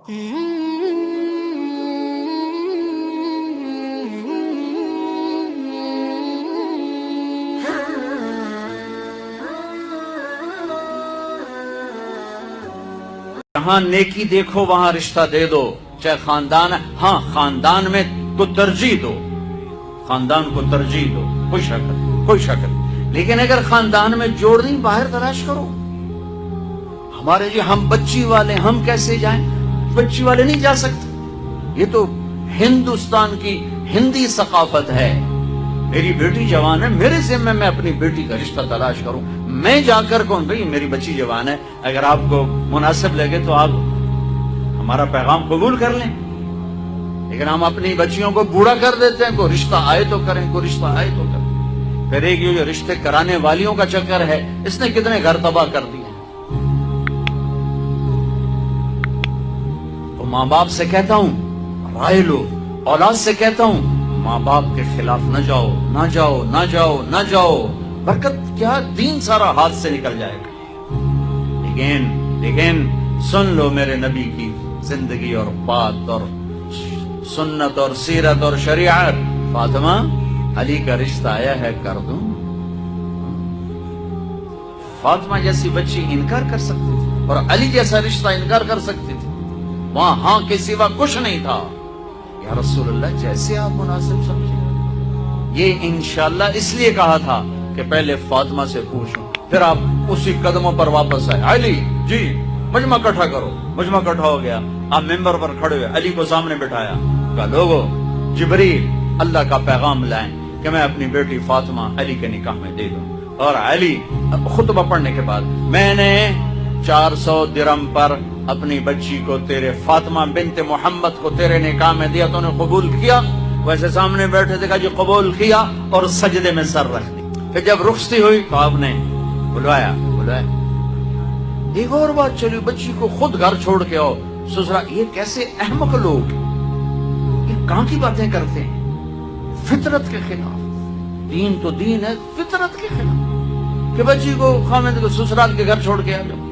جہاں نیکی دیکھو وہاں رشتہ دے دو، چاہے خاندان ہے، ہاں خاندان میں کو ترجیح دو، خاندان کو ترجیح دو، کوئی شک نہیں، لیکن اگر خاندان میں جوڑ نہیں باہر تلاش کرو۔ ہمارے جی ہم بچی والے، ہم کیسے جائیں؟ بچی والے نہیں جا سکتے، یہ تو ہندوستان کی ہندی ثقافت ہے۔ میری بیٹی جوان ہے، میرے ذمہ میں اپنی بیٹی کا رشتہ تلاش کروں، میں جا کر کہوں بھئی میری بچی جوان ہے، اگر آپ کو مناسب لگے تو آپ ہمارا پیغام قبول کر لیں۔ لیکن ہم اپنی بچیوں کو بوڑھا کر دیتے ہیں، کوئی رشتہ آئے تو کریں، کوئی رشتہ آئے تو کریں۔ پھر ایک یہ جو رشتے کرانے والیوں کا چکر ہے، اس نے کتنے گھر تباہ کر دیے۔ تو ماں باپ سے کہتا ہوں رائے لو، اولاد سے کہتا ہوں ماں باپ کے خلاف نہ جاؤ، نہ جاؤ، نہ جاؤ، نہ جاؤ، برکت کیا دین سارا ہاتھ سے نکل جائے گا۔ لیکن سن لو میرے نبی کی زندگی اور بات اور سنت اور سیرت اور شریعت، فاطمہ علی کا رشتہ آیا ہے کر دوں؟ فاطمہ جیسی بچی انکار کر سکتی تھی اور علی جیسا رشتہ انکار کر سکتی تھی، وہاں ہاں کے سوا کچھ نہیں تھا۔ یا رسول اللہ جیسے آپ مناسب سمجھیں۔ یہ انشاءاللہ اس لیے کہا تھا کہ پہلے فاطمہ سے پوچھوں، پھر آپ اسی قدموں پر واپس آئے۔ علی جی مجمع کٹھا کرو، مجمع کٹھا ہو گیا، آپ ممبر پر کھڑے ہوئے، علی کو سامنے بٹھایا، کہا لوگو جبریل اللہ کا پیغام لائیں کہ میں اپنی بیٹی فاطمہ علی کے نکاح میں دے دوں۔ اور علی خطبہ پڑھنے کے بعد، میں نے 400 درم پر اپنی بچی کو تیرے فاطمہ بنت محمد کو تیرے نکاح میں دیا، تو نے قبول کیا؟ ویسے سامنے بیٹھے تھے، کہا جی قبول کیا، اور سجدے میں سر رکھ دی۔ پھر جب رخصتی ہوئی تو آپ نے بلوایا۔ ایک اور بات چلی، بچی کو خود گھر چھوڑ کے آؤ سسرال۔ یہ کیسے احمق لوگ، یہ کہاں کی باتیں کرتے ہیں؟ فطرت کے خلاف۔ دین تو دین ہے، فطرت کے خلاف کہ بچی کو خامد کو سسرال کے گھر چھوڑ کے آ جاؤ۔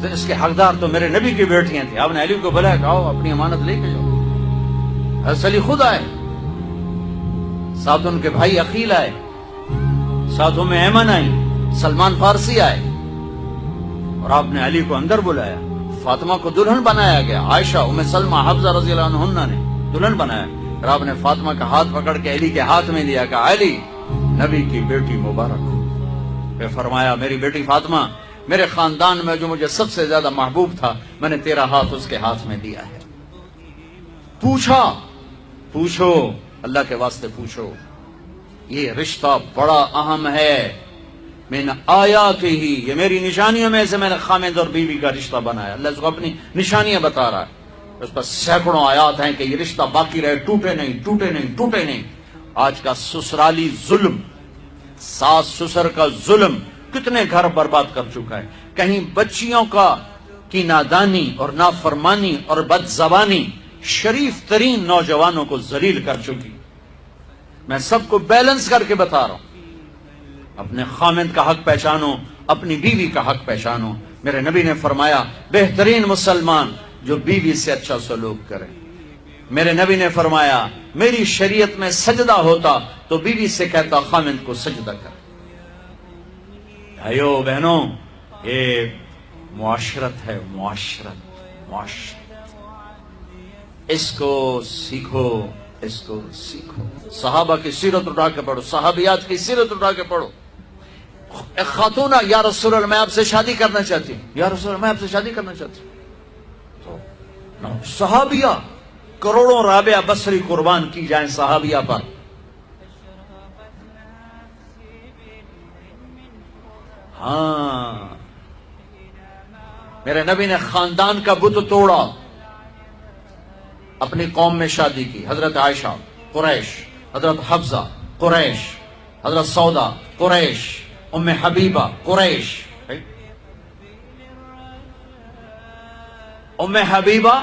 اس کے حقدار تو میرے نبی کی بیٹیاں تھیں۔ آپ نے علی کو بلایا کہ آؤ اپنی امانت لے کے جاؤ۔ حضرت علی خود آئے، ساتھ ان کے بھائی عقیل آئے، ساتھ میں ایمن آئی، سلمان فارسی آئے، اور آپ نے علی کو اندر بلایا۔ فاطمہ کو دلہن بنایا گیا، عائشہ، ام سلمہ، حفصہ رضی اللہ عنہ نے دلہن بنایا، اور آپ نے فاطمہ کا ہاتھ پکڑ کے علی کے ہاتھ میں دیا کہ علی نبی کی بیٹی مبارک ہو۔ پھر فرمایا میری بیٹی فاطمہ، میرے خاندان میں جو مجھے سب سے زیادہ محبوب تھا، میں نے تیرا ہاتھ اس کے ہاتھ میں دیا ہے۔ پوچھو اللہ کے واسطے پوچھو، یہ رشتہ بڑا اہم ہے۔ من آیاتہ، یہ میری نشانیوں میں سے میں نے خامد اور بیوی کا رشتہ بنایا۔ اللہ اس کو اپنی نشانیاں بتا رہا ہے، اس پر سینکڑوں آیات ہیں کہ یہ رشتہ باقی رہے، ٹوٹے نہیں، ٹوٹے نہیں، ٹوٹے نہیں۔ آج کا سسرالی ظلم، ساس سسر کا ظلم کتنے گھر برباد کر چکا ہے۔ کہیں بچیوں کی نادانی اور نافرمانی اور بد زبانی شریف ترین نوجوانوں کو ذلیل کر چکی۔ میں سب کو بیلنس کر کے بتا رہا ہوں، اپنے خامد کا حق پہچانو، اپنی بیوی کا حق پہچانو۔ میرے نبی نے فرمایا بہترین مسلمان جو بیوی سے اچھا سلوک کرے۔ میرے نبی نے فرمایا میری شریعت میں سجدہ ہوتا تو بیوی سے کہتا خامد کو سجدہ کر۔ بھائیو بہنوں، یہ معاشرت ہے، معاشرت۔ اس کو سیکھو، اس کو سیکھو۔ صحابہ کی سیرت اٹھا کے پڑھو، صحابیات کی سیرت اٹھا کے پڑھو۔ ایک خاتون، یا رسول اللہ میں آپ سے شادی کرنا چاہتی ہوں، یا رسول اللہ میں آپ سے شادی کرنا چاہتی ہوں۔ تو صحابیہ کروڑوں رابعہ بصری قربان کی جائیں صحابیہ پر۔ ہاں، میرے نبی نے خاندان کا بت توڑا، اپنی قوم میں شادی کی۔ حضرت عائشہ قریش، حضرت حفصہ قریش، حضرت سودا قریش، ام حبیبہ قریش۔ ام حبیبہ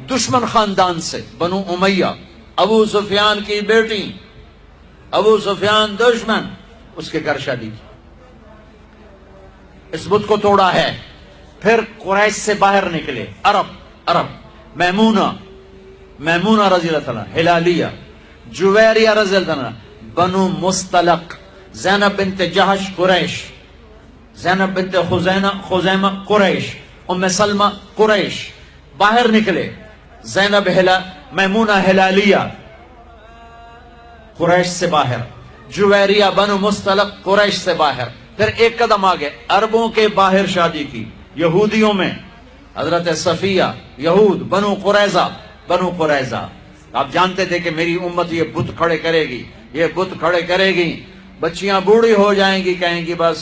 دشمن خاندان سے، بنو امیہ، ابو سفیان کی بیٹی، ابو سفیان دشمن، اس کے گھر شادی کی۔ اس بت کو توڑا ہے۔ پھر قریش سے باہر نکلے عرب، میمونہ رضی اللہ عنہ ہلالیہ، جویریہ رضی اللہ عنہ بنو مستلق، زینب بنت جہش قریش، زینب بنت خزیمہ قریش، ام سلمہ قریش، باہر نکلے، میمونہ ہلالیہ قریش سے باہر، جویریہ بنو مستلق قریش سے باہر، پھر ایک قدم آگے عربوں کے باہر شادی کی، یہودیوں میں حضرت صفیہ، یہود، بنو قریظہ، آپ جانتے تھے کہ میری امت یہ بت کھڑے کرے گی، یہ بت کھڑے کرے گی، بچیاں بوڑھی ہو جائیں گی، کہیں گی بس